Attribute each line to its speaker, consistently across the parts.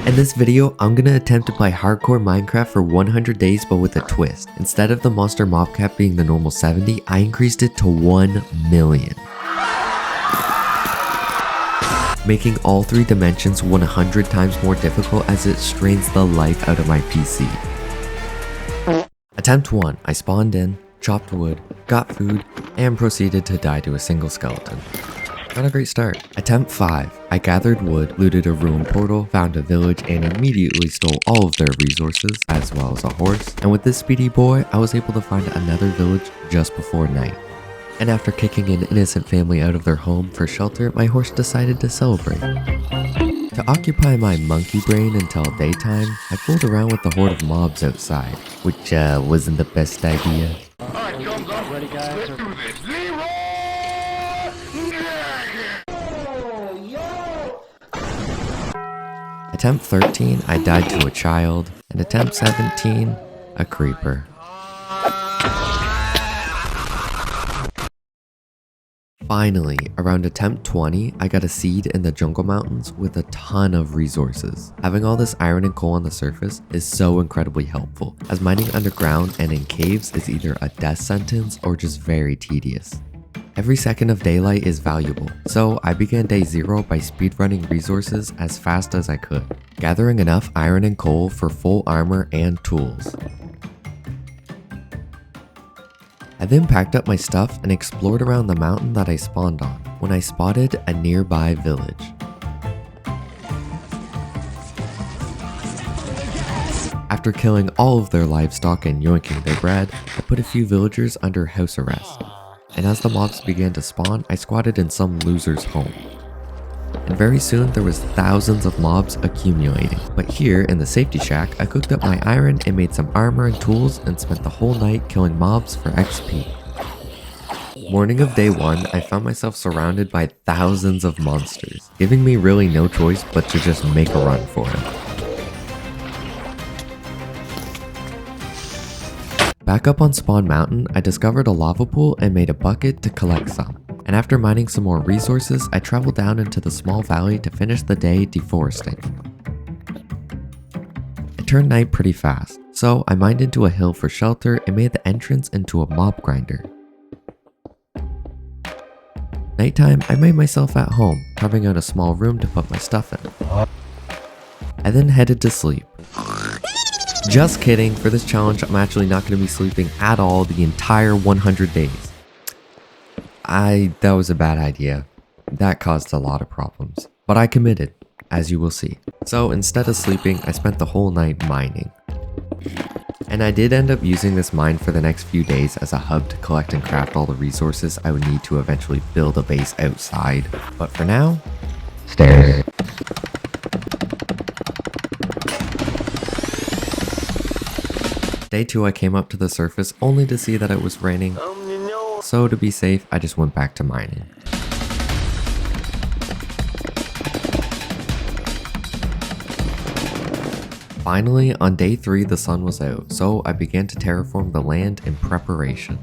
Speaker 1: In this video, I'm gonna attempt to play hardcore Minecraft for 100 days but with a twist. Instead of the monster mob cap being the normal 70, I increased it to 1 million. Making all 3 dimensions 100 times more difficult as it strains the life out of my PC. Attempt 1, I spawned in, chopped wood, got food, and proceeded to die to a single skeleton. Not a great start. Attempt 5, I gathered wood, looted a ruined portal, found a village, and immediately stole all of their resources, as well as a horse. And with this speedy boy, I was able to find another village just before night. And after kicking an innocent family out of their home for shelter, my horse decided to celebrate. To occupy my monkey brain until daytime, I fooled around with the horde of mobs outside, which wasn't the best idea.
Speaker 2: Ready, guys?
Speaker 1: Attempt 13, I died to a child, and attempt 17, a creeper. Finally, around attempt 20, I got a seed in the jungle mountains with a ton of resources. Having all this iron and coal on the surface is so incredibly helpful, as mining underground and in caves is either a death sentence or just very tedious. Every second of daylight is valuable, so I began day 0 by speedrunning resources as fast as I could, gathering enough iron and coal for full armor and tools. I then packed up my stuff and explored around the mountain that I spawned on, when I spotted a nearby village. After killing all of their livestock and yoinking their bread, I put a few villagers under house arrest. And as the mobs began to spawn, I squatted in some loser's home. And very soon there was thousands of mobs accumulating. But here in the safety shack, I cooked up my iron and made some armor and tools and spent the whole night killing mobs for XP. Morning of day 1, I found myself surrounded by thousands of monsters, giving me really no choice but to just make a run for it. Back up on Spawn Mountain, I discovered a lava pool and made a bucket to collect some. And after mining some more resources, I traveled down into the small valley to finish the day deforesting. It turned night pretty fast, so I mined into a hill for shelter and made the entrance into a mob grinder. Nighttime, I made myself at home, carving out a small room to put my stuff in. I then headed to sleep. Just kidding, for this challenge I'm actually not going to be sleeping at all the entire 100 days. That was a bad idea. That caused a lot of problems. But I committed, as you will see. So instead of sleeping, I spent the whole night mining. And I did end up using this mine for the next few days as a hub to collect and craft all the resources I would need to eventually build a base outside. But for now, stairs. Day 2 I came up to the surface only to see that it was raining, so to be safe I just went back to mining. Finally, on day 3 the sun was out, so I began to terraform the land in preparation.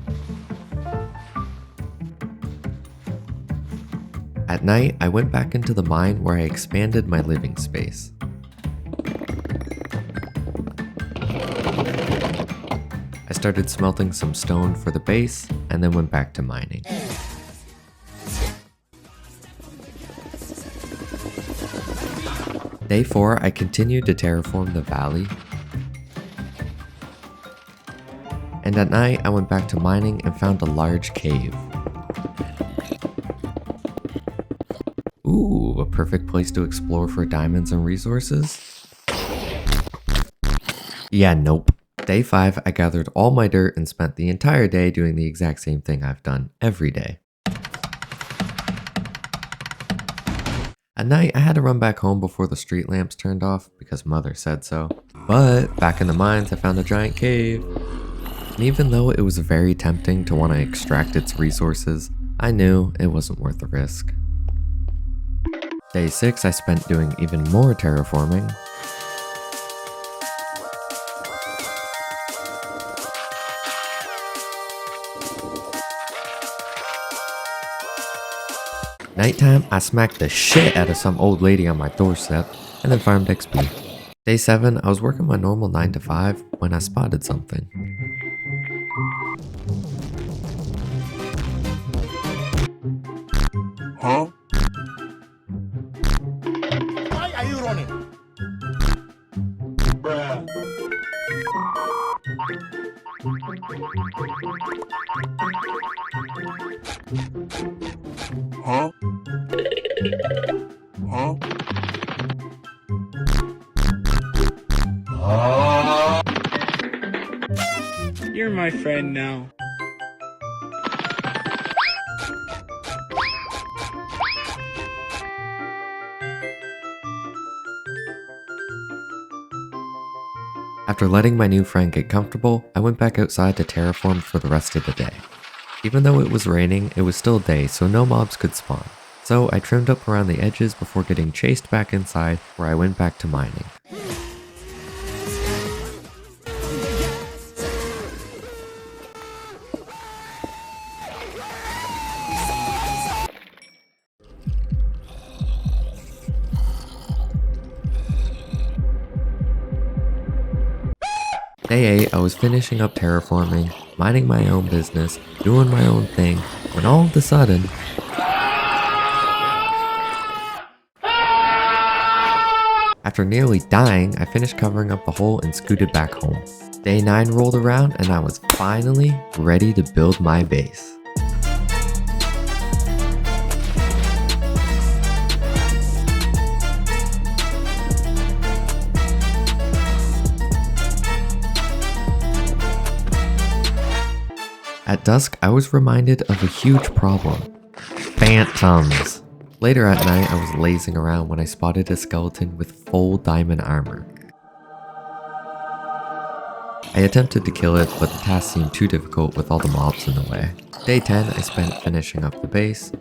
Speaker 1: At night, I went back into the mine where I expanded my living space. I started smelting some stone for the base, and then went back to mining. Day 4, I continued to terraform the valley. And at night, I went back to mining and found a large cave. Ooh, a perfect place to explore for diamonds and resources. Yeah, nope. Day 5, I gathered all my dirt and spent the entire day doing the exact same thing I've done every day. At night, I had to run back home before the street lamps turned off because mother said so. But back in the mines, I found a giant cave. And even though it was very tempting to want to extract its resources, I knew it wasn't worth the risk. Day 6, I spent doing even more terraforming. Nighttime, I smacked the shit out of some old lady on my doorstep and then farmed XP. Day 7, I was working my normal 9 to 5 when I spotted something.
Speaker 3: Huh? Why are you running? Bruh. Huh? Huh?
Speaker 2: You're my friend now.
Speaker 1: After letting my new friend get comfortable, I went back outside to terraform for the rest of the day. Even though it was raining, it was still day, so no mobs could spawn. So I trimmed up around the edges before getting chased back inside, where I went back to mining. Day 8, I was finishing up terraforming, minding my own business, doing my own thing, when all of a sudden, after nearly dying, I finished covering up the hole and scooted back home. Day 9 rolled around and I was finally ready to build my base. At dusk, I was reminded of a huge problem. Phantoms! Later at night, I was lazing around when I spotted a skeleton with full diamond armor. I attempted to kill it, but the task seemed too difficult with all the mobs in the way. Day 10, I spent finishing up the base.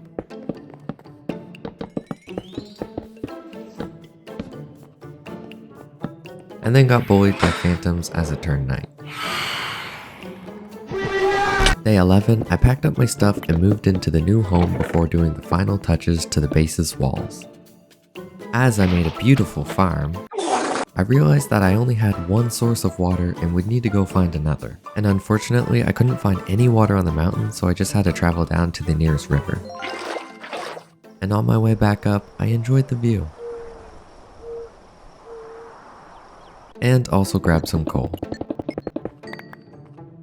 Speaker 1: And then got bullied by phantoms as it turned night. Day 11, I packed up my stuff and moved into the new home before doing the final touches to the base's walls. As I made a beautiful farm, I realized that I only had one source of water and would need to go find another. And unfortunately, I couldn't find any water on the mountain, so I just had to travel down to the nearest river. And on my way back up, I enjoyed the view. And also grabbed some coal.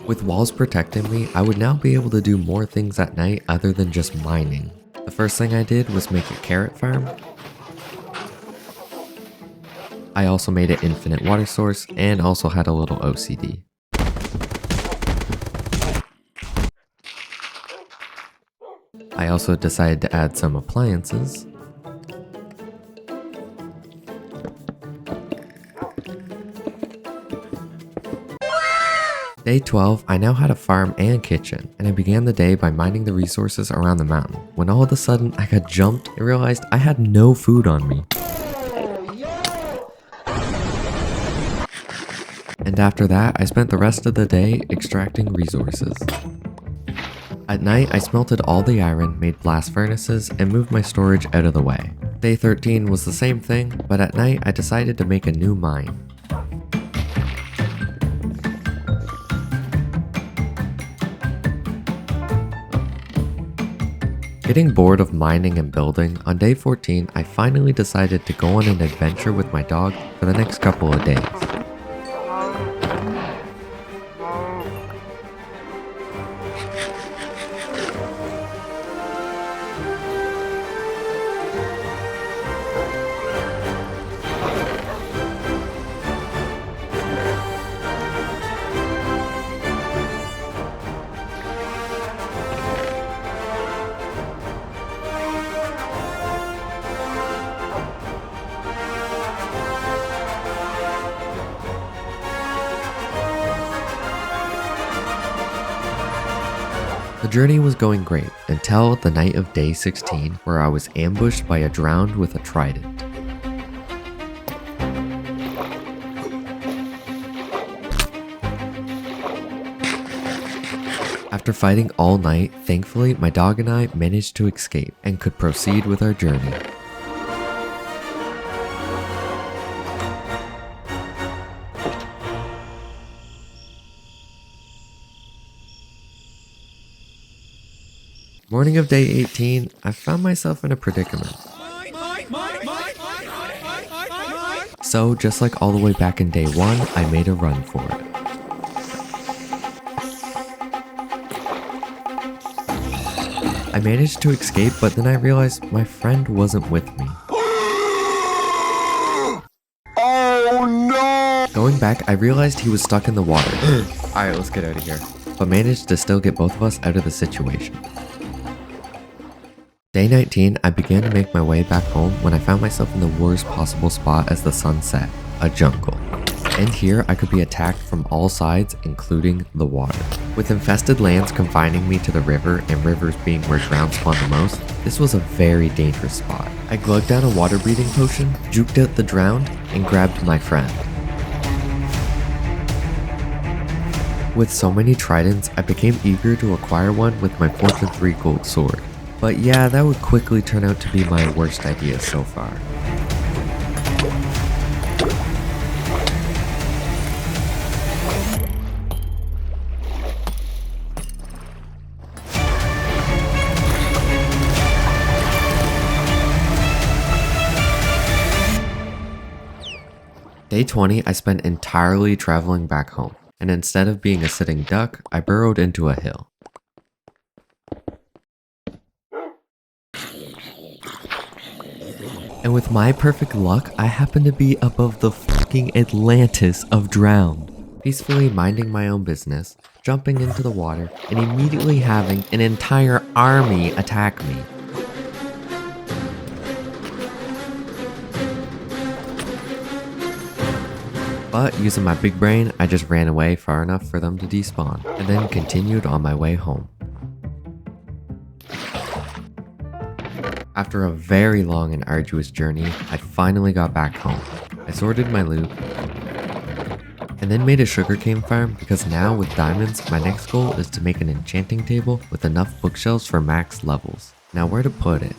Speaker 1: With walls protecting me, I would now be able to do more things at night other than just mining. The first thing I did was make a carrot farm. I also made an infinite water source and also had a little OCD. I also decided to add some appliances. Day 12, I now had a farm and kitchen, and I began the day by mining the resources around the mountain, when all of a sudden I got jumped and realized I had no food on me. And after that, I spent the rest of the day extracting resources. At night, I smelted all the iron, made blast furnaces, and moved my storage out of the way. Day 13 was the same thing, but at night I decided to make a new mine. Getting bored of mining and building, on day 14 I finally decided to go on an adventure with my dog for the next couple of days. The journey was going great until the night of day 16, where I was ambushed by a drowned with a trident. After fighting all night, thankfully my dog and I managed to escape and could proceed with our journey. Morning of day 18, I found myself in a predicament. So, just like all the way back in day 1, I made a run for it. I managed to escape, but then I realized my friend wasn't with me.
Speaker 3: Oh no!
Speaker 1: Going back, I realized he was stuck in the water. Alright, let's get out of here. But managed to still get both of us out of the situation. Day 19, I began to make my way back home when I found myself in the worst possible spot as the sun set, a jungle. And here I could be attacked from all sides, including the water. With infested lands confining me to the river and rivers being where drown spawn the most, this was a very dangerous spot. I glugged down a water breathing potion, juked out the drowned, and grabbed my friend. With so many tridents, I became eager to acquire one with my Fortune 3 gold sword. But yeah, that would quickly turn out to be my worst idea so far. Day 20, I spent entirely traveling back home, and instead of being a sitting duck, I burrowed into a hill. And with my perfect luck, I happened to be above the fucking Atlantis of drowned. Peacefully minding my own business, jumping into the water, and immediately having an entire army attack me. But using my big brain, I just ran away far enough for them to despawn, and then continued on my way home. After a very long and arduous journey, I finally got back home. I sorted my loot, and then made a sugarcane farm because now with diamonds, my next goal is to make an enchanting table with enough bookshelves for max levels. Now where to put it?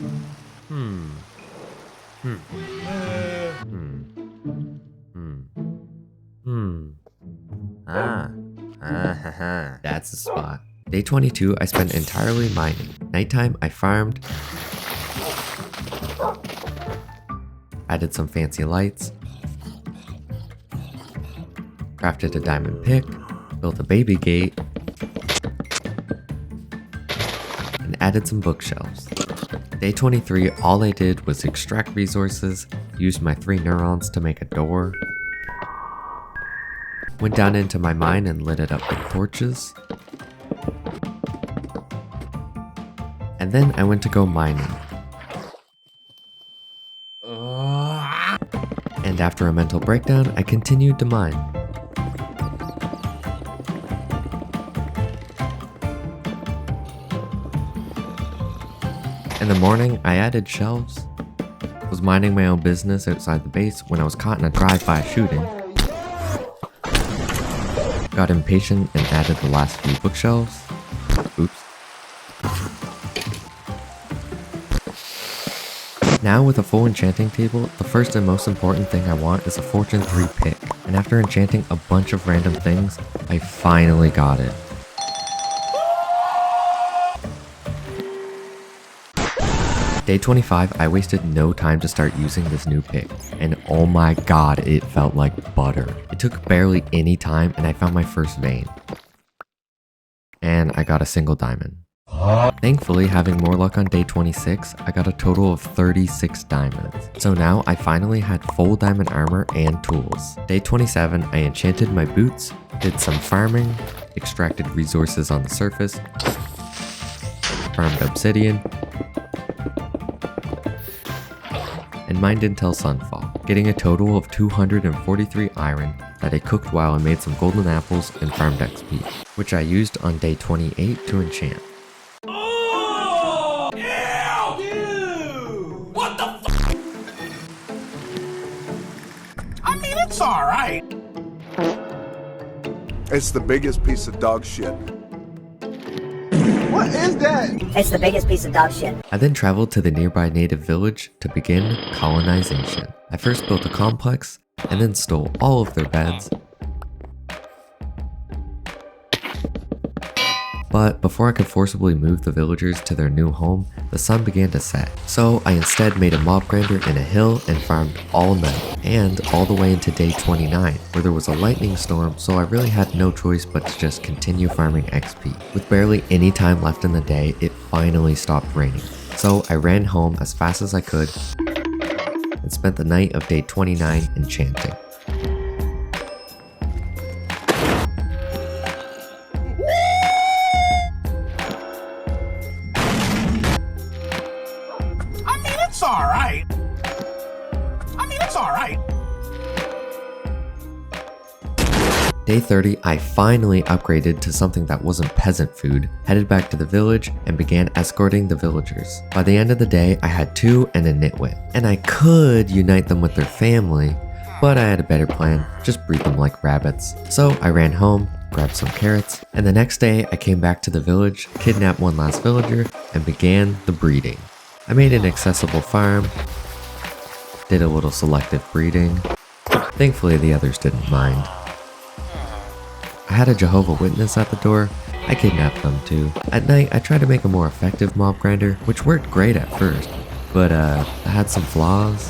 Speaker 1: That's the spot. Day 22, I spent entirely mining. Nighttime, I farmed, added some fancy lights, crafted a diamond pick, built a baby gate, and added some bookshelves. Day 23, all I did was extract resources, used my 3 neurons to make a door, went down into my mine and lit it up with torches, and then I went to go mining. And after a mental breakdown, I continued to mine. In the morning, I added shelves, was minding my own business outside the base when I was caught in a drive-by shooting, got impatient and added the last few bookshelves. Oops. Now with a full enchanting table, the first and most important thing I want is a Fortune 3 pick, and after enchanting a bunch of random things, I finally got it. Day 25, I wasted no time to start using this new pick, and oh my god, it felt like butter. It took barely any time and I found my first vein. And I got a single diamond. Thankfully, having more luck on day 26, I got a total of 36 diamonds. So now I finally had full diamond armor and tools. Day 27, I enchanted my boots, did some farming, extracted resources on the surface, farmed obsidian, and mined until sunfall, getting a total of 243 iron that I cooked while I made some golden apples and farmed XP, which I used on day 28 to enchant.
Speaker 3: I mean, it's alright. It's the biggest piece of dog shit. What is that?
Speaker 4: It's the biggest piece of dog shit.
Speaker 1: I then traveled to the nearby native village to begin colonization. I first built a complex, and then stole all of their beds, But before I could forcibly move the villagers to their new home, the sun began to set. So I instead made a mob grinder in a hill and farmed all night, and all the way into day 29, where there was a lightning storm, so I really had no choice but to just continue farming XP. With barely any time left in the day, it finally stopped raining. So I ran home as fast as I could and spent the night of day 29 enchanting.
Speaker 3: It's alright. It's alright.
Speaker 1: Day 30, I finally upgraded to something that wasn't peasant food, headed back to the village, and began escorting the villagers. By the end of the day, I had 2 and a nitwit, and I could unite them with their family, but I had a better plan, just breed them like rabbits. So I ran home, grabbed some carrots, and the next day I came back to the village, kidnapped one last villager, and began the breeding. I made an accessible farm, did a little selective breeding. Thankfully the others didn't mind. I had a Jehovah Witness at the door. I kidnapped them too. At night, I tried to make a more effective mob grinder, which worked great at first, but I had some flaws.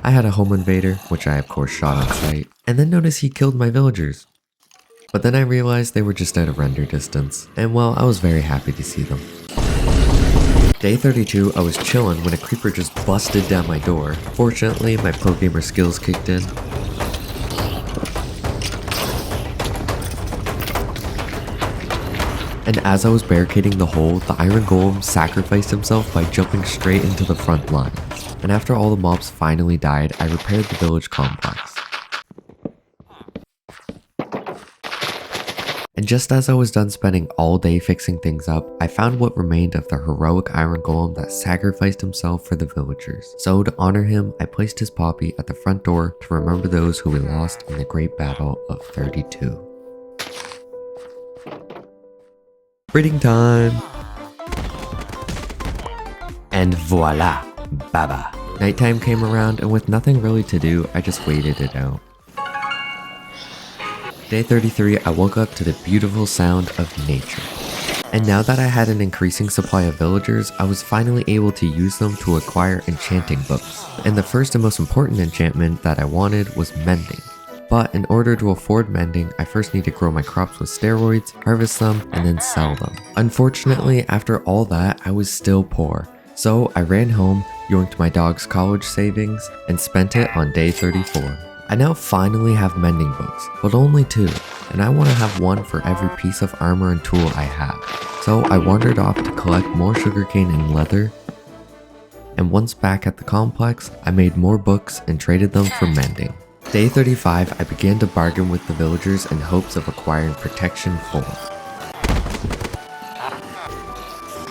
Speaker 1: I had a home invader, which I of course shot on sight, and then noticed he killed my villagers. But then I realized they were just out of render distance, and well, I was very happy to see them. Day 32, I was chillin' when a creeper just busted down my door. Fortunately, my pro gamer skills kicked in. And as I was barricading the hole, the Iron Golem sacrificed himself by jumping straight into the front line. And after all the mobs finally died, I repaired the village complex. And just as I was done spending all day fixing things up, I found what remained of the heroic Iron Golem that sacrificed himself for the villagers. So to honor him, I placed his poppy at the front door to remember those who we lost in the Great Battle of 32. Breeding time! And voila! Baba! Nighttime came around, and with nothing really to do, I just waited it out. Day 33, I woke up to the beautiful sound of nature. And now that I had an increasing supply of villagers, I was finally able to use them to acquire enchanting books. And the first and most important enchantment that I wanted was mending. But in order to afford mending, I first need to grow my crops with steroids, harvest them, and then sell them. Unfortunately, after all that, I was still poor. So I ran home, yoinked my dog's college savings, and spent it on day 34. I now finally have mending books, but only 2, and I want to have one for every piece of armor and tool I have. So I wandered off to collect more sugarcane and leather, and once back at the complex, I made more books and traded them for mending. Day 35, I began to bargain with the villagers in hopes of acquiring protection 4.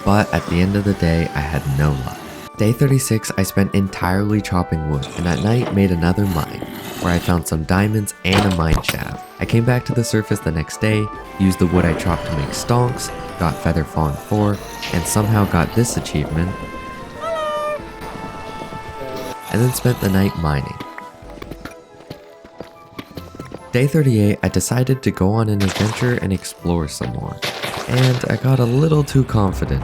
Speaker 1: But at the end of the day, I had no luck. Day 36, I spent entirely chopping wood, and at night made another mine, where I found some diamonds and a mine shaft. I came back to the surface the next day, used the wood I chopped to make stonks, got Feather Falling 4, and somehow got this achievement, and then spent the night mining. Day 38, I decided to go on an adventure and explore some more, and I got a little too confident.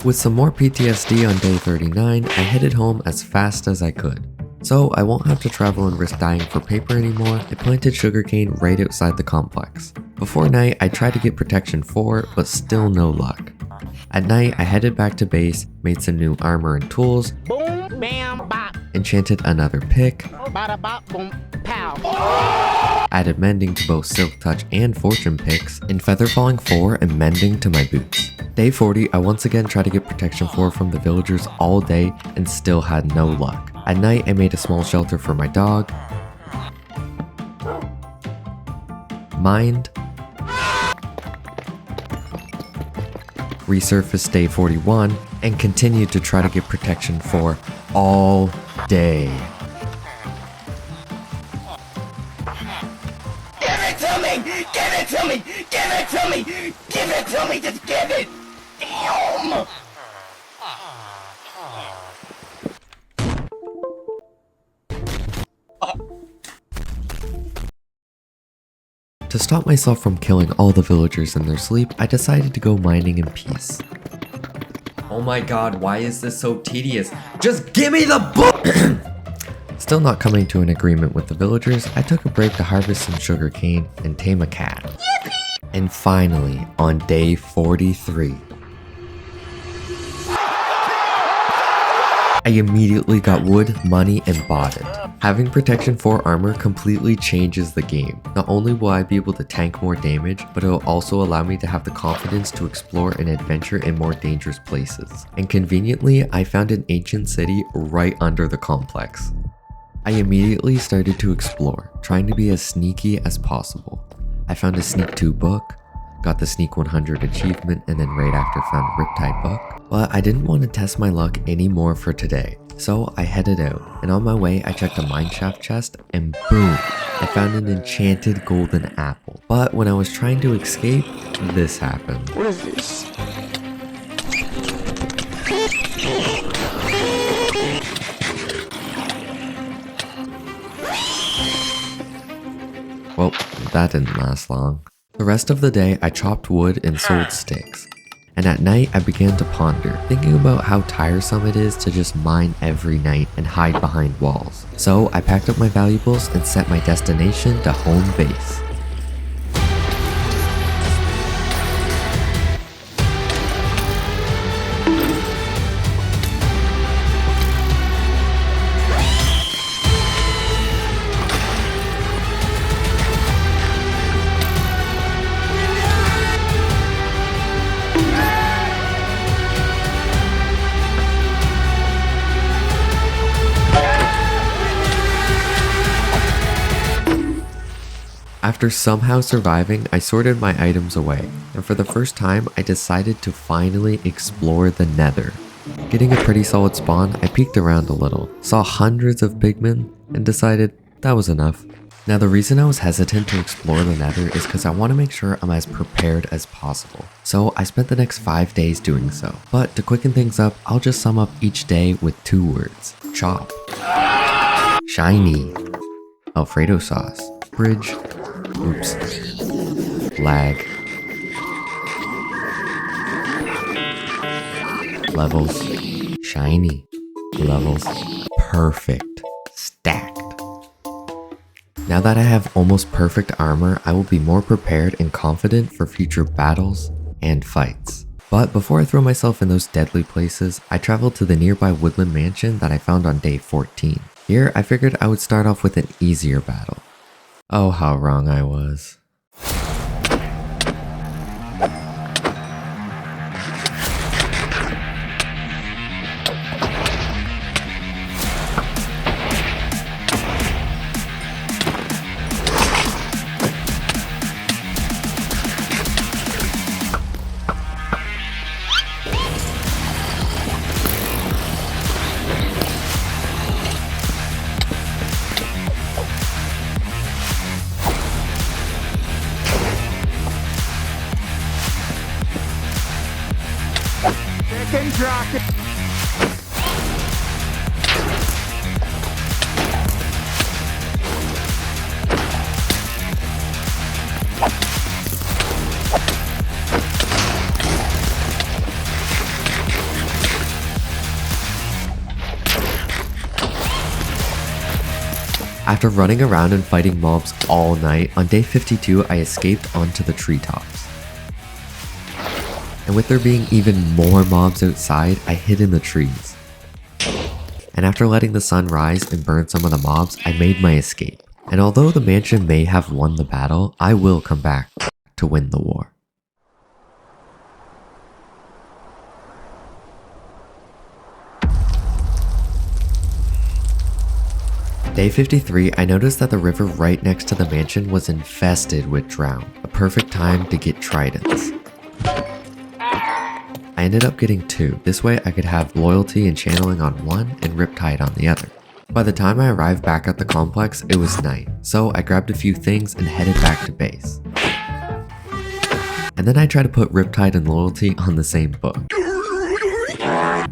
Speaker 1: With some more PTSD on day 39, I headed home as fast as I could. So I won't have to travel and risk dying for paper anymore, I planted sugarcane right outside the complex. Before night, I tried to get protection 4, but still no luck. At night, I headed back to base, made some new armor and tools,
Speaker 5: Boom, bam, bop,
Speaker 1: enchanted another pick,
Speaker 5: bada bop, boom, pow.
Speaker 1: added mending to both Silk Touch and Fortune picks, and Feather Falling 4 and mending to my boots. Day 40, I once again tried to get protection 4 from the villagers all day and still had no luck. At night, I made a small shelter for my dog, mined, resurfaced day 41, and continued to try to get protection 4 all day.
Speaker 3: to me! Give it to me! Give it to me! Just give it! Damn!
Speaker 1: To stop myself from killing all the villagers in their sleep, I decided to go mining in peace. Oh my god, why is this so tedious? Just give me the book! Still not coming to an agreement with the villagers, I took a break to harvest some sugarcane and tame a cat. Yippee! And finally, on day 43, I immediately got wood, money, and bought it. Having protection 4 armor completely changes the game. Not only will I be able to tank more damage, but it will also allow me to have the confidence to explore and adventure in more dangerous places. And conveniently, I found an ancient city right under the complex. I immediately started to explore, trying to be as sneaky as possible. I found a Sneak 2 book, got the Sneak 100 achievement, and then right after found Riptide book. But I didn't want to test my luck anymore for today, so I headed out, and on my way I checked a mineshaft chest, and boom, I found an enchanted golden apple. But when I was trying to escape, this happened.
Speaker 2: What is this?
Speaker 1: Well, that didn't last long. The rest of the day I chopped wood and sold sticks. And at night I began to ponder, thinking about how tiresome it is to just mine every night and hide behind walls. So I packed up my valuables and set my destination to home base. After somehow surviving, I sorted my items away, and for the first time, I decided to finally explore the Nether. Getting a pretty solid spawn, I peeked around a little, saw hundreds of pigmen, and decided that was enough. Now the reason I was hesitant to explore the Nether is because I want to make sure I'm as prepared as possible. So I spent the next 5 days doing so. But to quicken things up, I'll just sum up each day with 2 words. Chop. Shiny. Alfredo sauce. Bridge. Oops. Lag. Levels. Shiny. Levels. Perfect. Stacked. Now that I have almost perfect armor, I will be more prepared and confident for future battles and fights. But before I throw myself in those deadly places, I traveled to the nearby woodland mansion that I found on day 14. Here, I figured I would start off with an easier battle. Oh, how wrong I was. After running around and fighting mobs all night, on day 52 I escaped onto the treetops. And with there being even more mobs outside, I hid in the trees. And after letting the sun rise and burn some of the mobs, I made my escape. And although the mansion may have won the battle, I will come back to win the war. Day 53, I noticed that the river right next to the mansion was infested with drown, a perfect time to get tridents. I ended up getting 2, this way I could have loyalty and channeling on one and Riptide on the other. By the time I arrived back at the complex, it was night, so I grabbed a few things and headed back to base. And then I tried to put Riptide and Loyalty on the same book.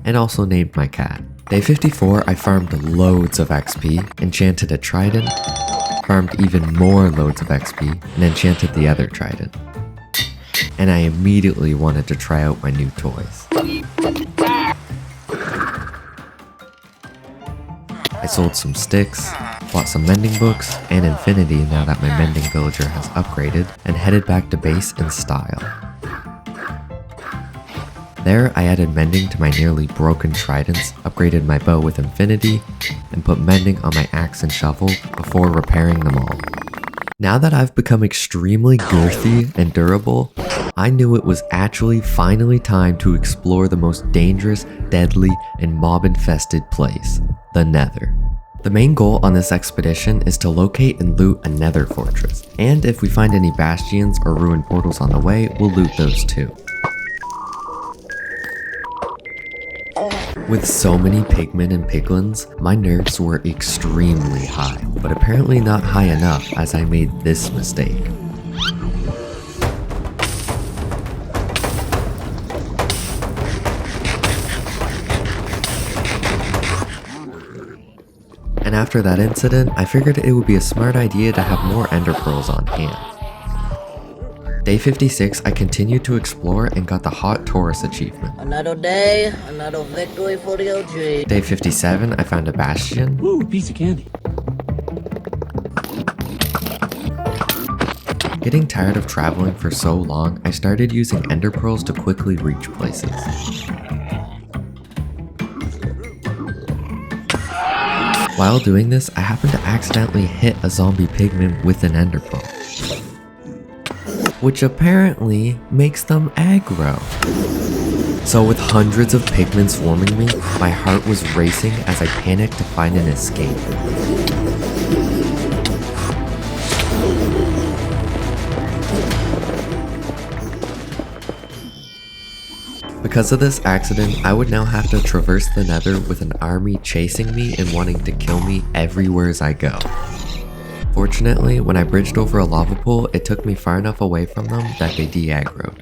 Speaker 1: And also named my cat. Day 54, I farmed loads of XP, enchanted a trident, farmed even more loads of XP, and enchanted the other trident. And I immediately wanted to try out my new toys. I sold some sticks, bought some mending books, and infinity now that my mending villager has upgraded, and headed back to base in style. There, I added mending to my nearly broken tridents, upgraded my bow with infinity, and put mending on my axe and shovel before repairing them all. Now that I've become extremely girthy and durable, I knew it was actually finally time to explore the most dangerous, deadly, and mob-infested place, the Nether. The main goal on this expedition is to locate and loot a Nether fortress, and if we find any bastions or ruined portals on the way, we'll loot those too. With so many pigmen and piglins, my nerves were extremely high, but apparently not high enough as I made this mistake. And after that incident, I figured it would be a smart idea to have more ender pearls on hand. Day 56, I continued to explore and got the Hot Taurus achievement.
Speaker 6: Another day, another victory for the OG.
Speaker 1: Day 57, I found a bastion.
Speaker 2: Ooh, piece of candy.
Speaker 1: Getting tired of traveling for so long, I started using ender pearls to quickly reach places. While doing this, I happened to accidentally hit a zombie pigman with an ender pearl, which apparently makes them aggro. So with hundreds of pigmen swarming me, my heart was racing as I panicked to find an escape. Because of this accident, I would now have to traverse the Nether with an army chasing me and wanting to kill me everywhere as I go. Fortunately, when I bridged over a lava pool, it took me far enough away from them that they de-aggroed.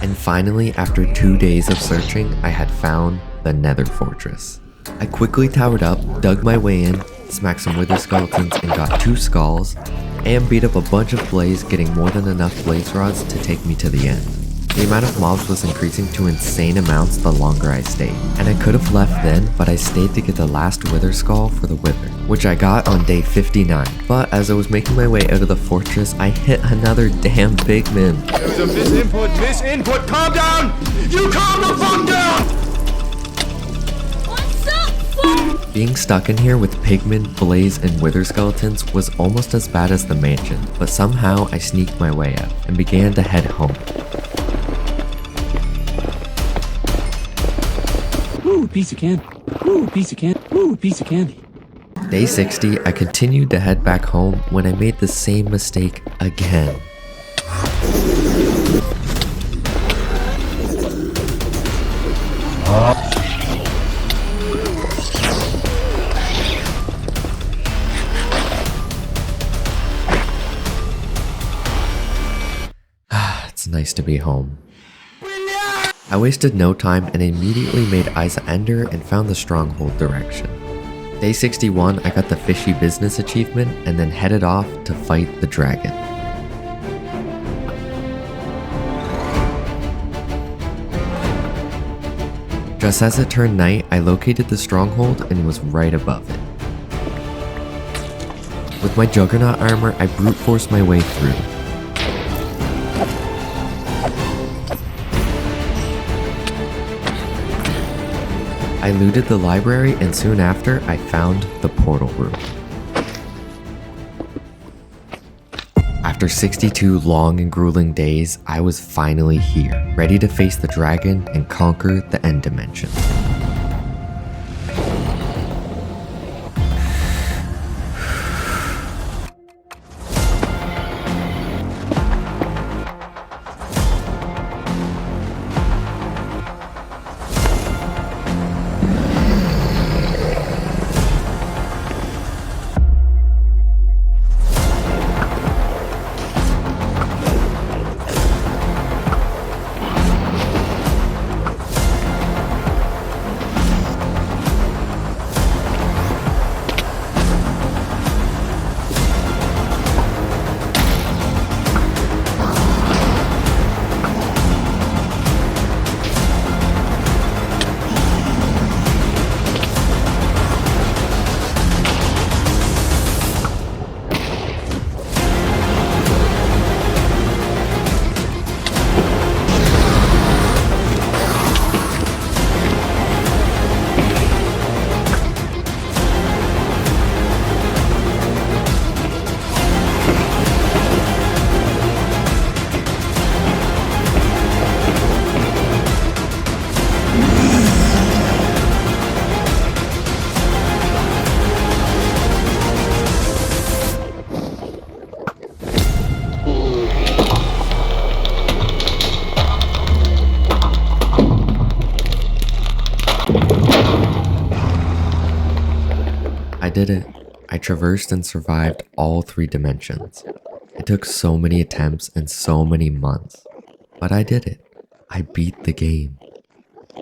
Speaker 1: And finally, after 2 days of searching, I had found the Nether Fortress. I quickly towered up, dug my way in, smacked some wither skeletons and got 2 skulls, and beat up a bunch of blaze, getting more than enough blaze rods to take me to the end. The amount of mobs was increasing to insane amounts the longer I stayed, and I could have left then, but I stayed to get the last wither skull for the wither, which I got on day 59. But as I was making my way out of the fortress, I hit another damn pigman.
Speaker 3: There's a misinput, calm down! You calm the fuck down!
Speaker 1: Being stuck in here with pigmen, blaze, and wither skeletons was almost as bad as the mansion, but somehow I sneaked my way out and began to head home.
Speaker 2: Ooh, piece of candy. Ooh, piece of candy. Ooh, piece of candy.
Speaker 1: Day 60, I continued to head back home when I made the same mistake again. It's nice to be home. I wasted no time and immediately made Isa Ender and found the stronghold direction. Day 61, I got the fishy business achievement and then headed off to fight the dragon. Just as it turned night, I located the stronghold and was right above it. With my Juggernaut armor, I brute forced my way through. I looted the library and soon after, I found the portal room. After 62 long and grueling days, I was finally here, ready to face the dragon and conquer the end dimension. did it. I traversed and survived all 3 dimensions. It took so many attempts and so many months, but I did it. I beat the game.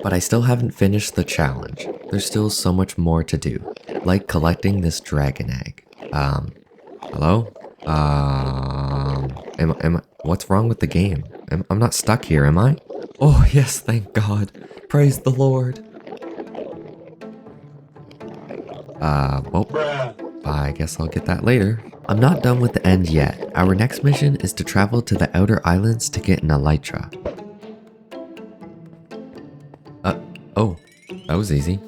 Speaker 1: But I still haven't finished the challenge. There's still so much more to do, like collecting this dragon egg. Hello? What's wrong with the game? I'm not stuck here, am I? Oh yes, thank God. Praise the Lord. Well, I guess I'll get that later. I'm not done with the end yet. Our next mission is to travel to the outer islands to get an elytra. Oh, that was easy.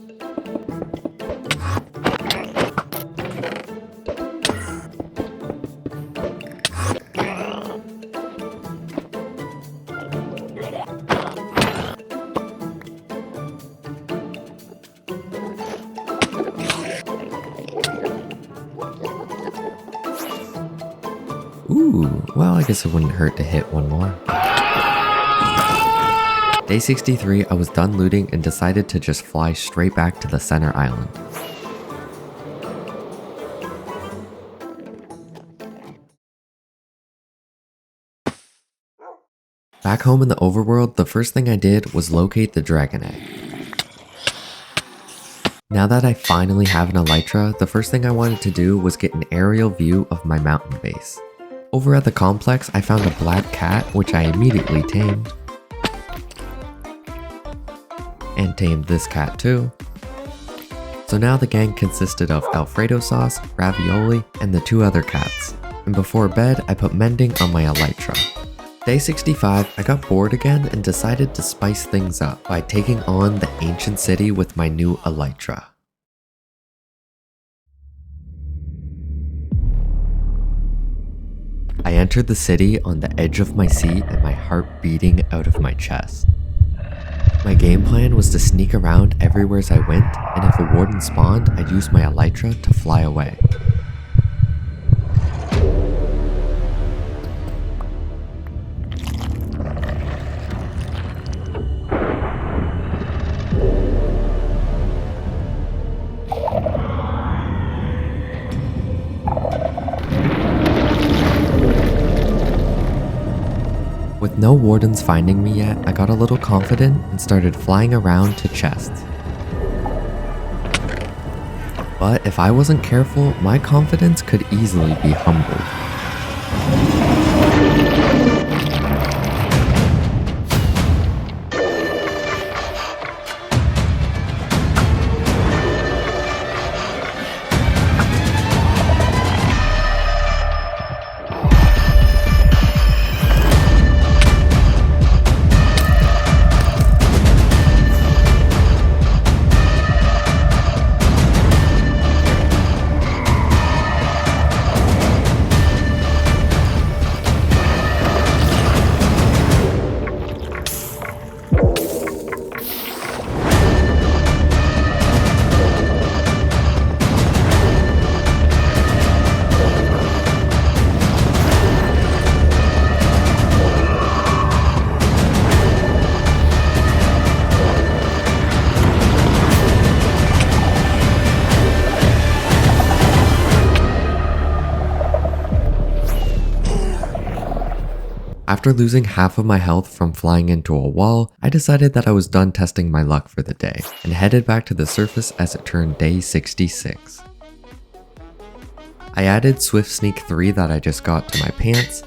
Speaker 1: Ooh, well, I guess it wouldn't hurt to hit one more. Day 63, I was done looting and decided to just fly straight back to the center island. Back home in the overworld, the first thing I did was locate the dragon egg. Now that I finally have an elytra, the first thing I wanted to do was get an aerial view of my mountain base. Over at the complex, I found a black cat, which I immediately tamed. And tamed this cat too. So now the gang consisted of Alfredo sauce, ravioli, and the 2 other cats. And before bed, I put mending on my elytra. Day 65, I got bored again and decided to spice things up by taking on the ancient city with my new elytra. I entered the city on the edge of my seat and my heart beating out of my chest. My game plan was to sneak around everywhere as I went, and if a warden spawned, I'd use my elytra to fly away. With no wardens finding me yet, I got a little confident and started flying around to chests. But if I wasn't careful, my confidence could easily be humbled. After losing half of my health from flying into a wall, I decided that I was done testing my luck for the day, and headed back to the surface as it turned day 66. I added Swift Sneak 3 that I just got to my pants,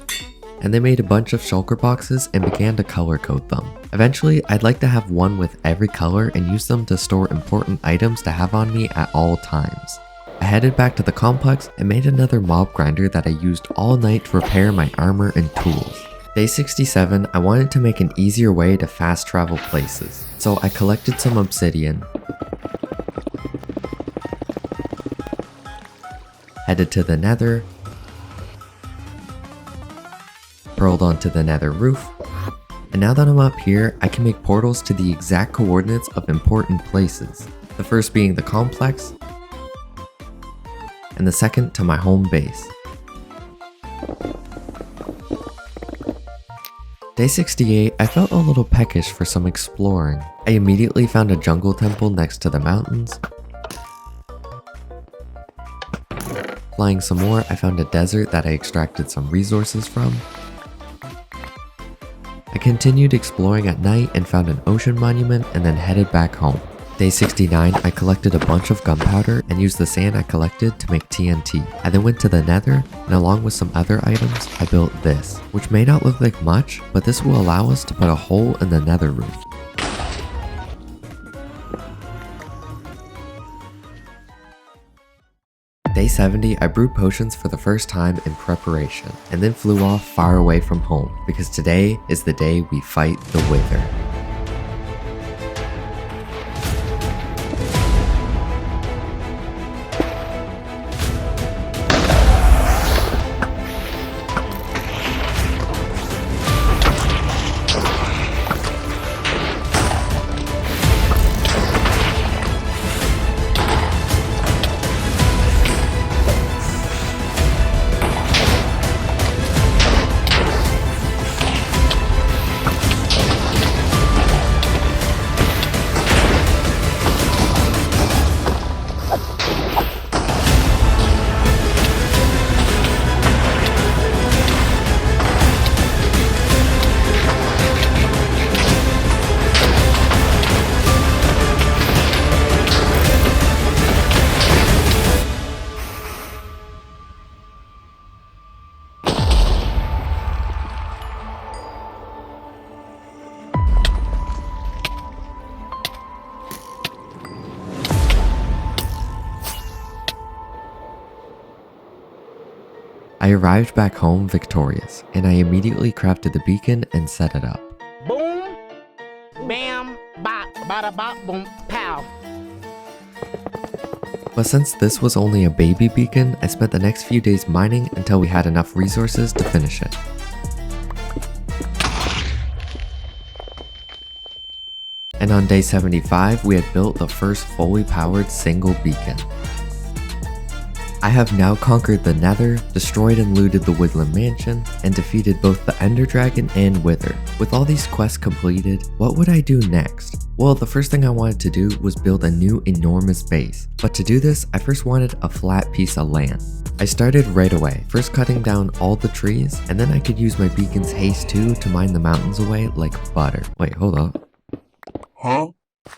Speaker 1: and they made a bunch of shulker boxes and began to color code them. Eventually, I'd like to have one with every color and use them to store important items to have on me at all times. I headed back to the complex and made another mob grinder that I used all night to repair my armor and tools. Day 67, I wanted to make an easier way to fast travel places, so I collected some obsidian, headed to the nether, hurled onto the nether roof, and now that I'm up here, I can make portals to the exact coordinates of important places, the first being the complex, and the second to my home base. Day 68, I felt a little peckish for some exploring. I immediately found a jungle temple next to the mountains, Flying some more, I found a desert that I extracted some resources from. I continued exploring at night and found an ocean monument and then headed back home. Day 69, I collected a bunch of gunpowder and used the sand I collected to make TNT. I then went to the nether, and along with some other items, I built this, which may not look like much, but this will allow us to put a hole in the nether roof. Day 70, I brewed potions for the first time in preparation, and then flew off far away from home, because today is the day we fight the Wither. I arrived back home victorious, and I immediately crafted the beacon and set it up.
Speaker 5: Boom, bam, bop, bada bop, boom, pow.
Speaker 1: But since this was only a baby beacon, I spent the next few days mining until we had enough resources to finish it. And on day 75, we had built the first fully powered single beacon. I have now conquered the Nether, destroyed and looted the Woodland Mansion, and defeated both the Ender Dragon and Wither. With all these quests completed, what would I do next? Well, the first thing I wanted to do was build a new enormous base. But to do this, I first wanted a flat piece of land. I started right away, first cutting down all the trees, and then I could use my beacon's haste 2 to mine the mountains away like butter. Wait, hold up.
Speaker 3: Huh?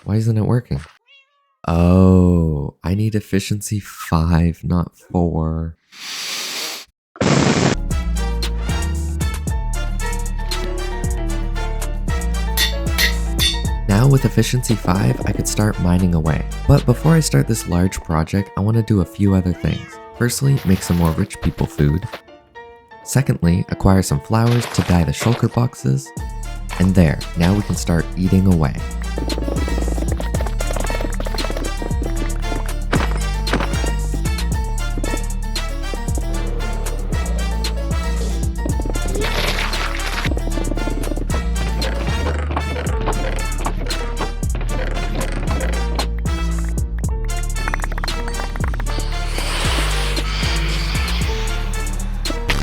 Speaker 1: Why isn't it working? Oh, I need efficiency 5, not 4. Now with efficiency 5, I could start mining away. But before I start this large project, I want to do a few other things. Firstly, make some more rich people food. Secondly, acquire some flowers to dye the shulker boxes. And there, now we can start eating away.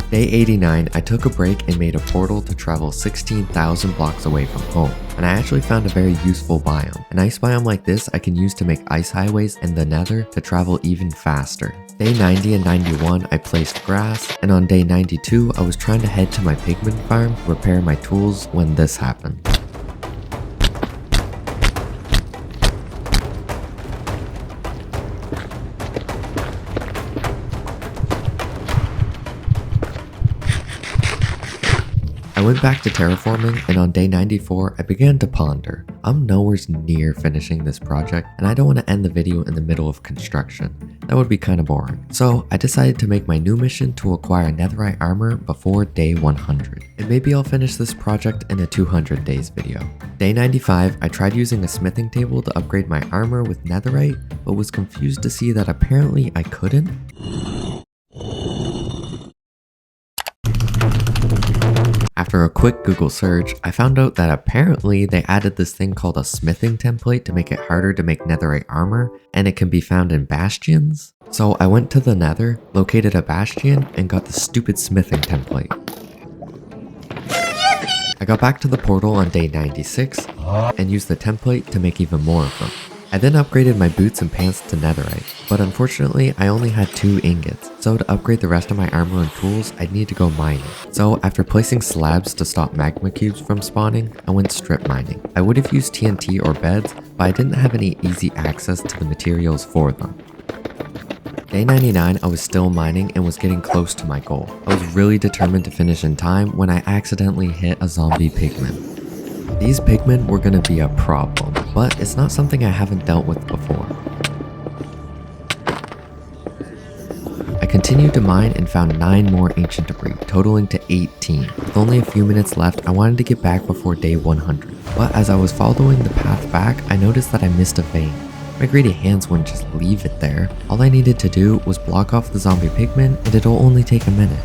Speaker 1: Day 89, I took a break and made a portal to travel 16,000 blocks away from home, and I actually found a very useful biome. An ice biome like this I can use to make ice highways in the Nether to travel even faster. Day 90 and 91, I placed grass, and on day 92, I was trying to head to my pigment farm to repair my tools when this happened. I went back to terraforming, and on day 94, I began to ponder. I'm nowhere near finishing this project, and I don't want to end the video in the middle of construction. That would be kind of boring. So I decided to make my new mission to acquire netherite armor before day 100. And maybe I'll finish this project in a 200 days video. Day 95, I tried using a smithing table to upgrade my armor with netherite, but was confused to see that apparently I couldn't. After a quick Google search, I found out that apparently they added this thing called a smithing template to make it harder to make netherite armor, and it can be found in bastions. So I went to the Nether, located a bastion, and got the stupid smithing template. I got back to the portal on day 96 and used the template to make even more of them. I then upgraded my boots and pants to netherite, but unfortunately I only had 2 ingots, so to upgrade the rest of my armor and tools I'd need to go mining. So after placing slabs to stop magma cubes from spawning, I went strip mining. I would have used TNT or beds, but I didn't have any easy access to the materials for them. Day 99, I was still mining and was getting close to my goal. I was really determined to finish in time when I accidentally hit a zombie pigman. These pigmen were gonna be a problem, but it's not something I haven't dealt with before. I continued to mine and found 9 more ancient debris, totaling to 18. With only a few minutes left, I wanted to get back before day 100. But as I was following the path back, I noticed that I missed a vein. My greedy hands wouldn't just leave it there. All I needed to do was block off the zombie pigmen and it'll only take a minute.